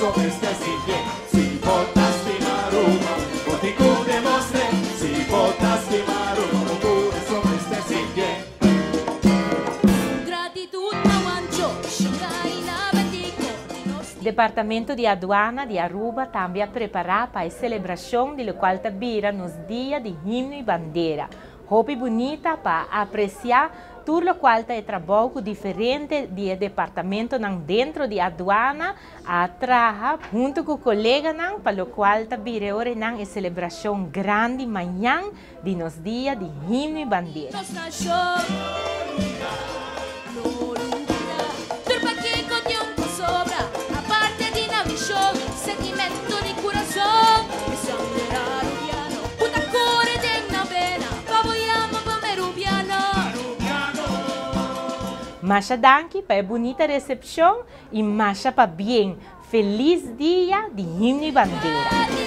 sobre este sitio. Si votaste Maruma, votico demostre. Si votaste Maruma, votico sobre este sitio. Departamento de Aduana de Aruba também a preparar para a celebração de qual vira nos dias de himno e bandeira. Roupa bonita para apreciar tudo o qual é trabalho diferente de departamento dentro de aduana a trabalhar junto com o colega para o qual vira a celebração grande manhã de nos dias de himno e bandeira. Masha danke para a bonita recepção e masha para bem. Feliz dia de himno e bandeira.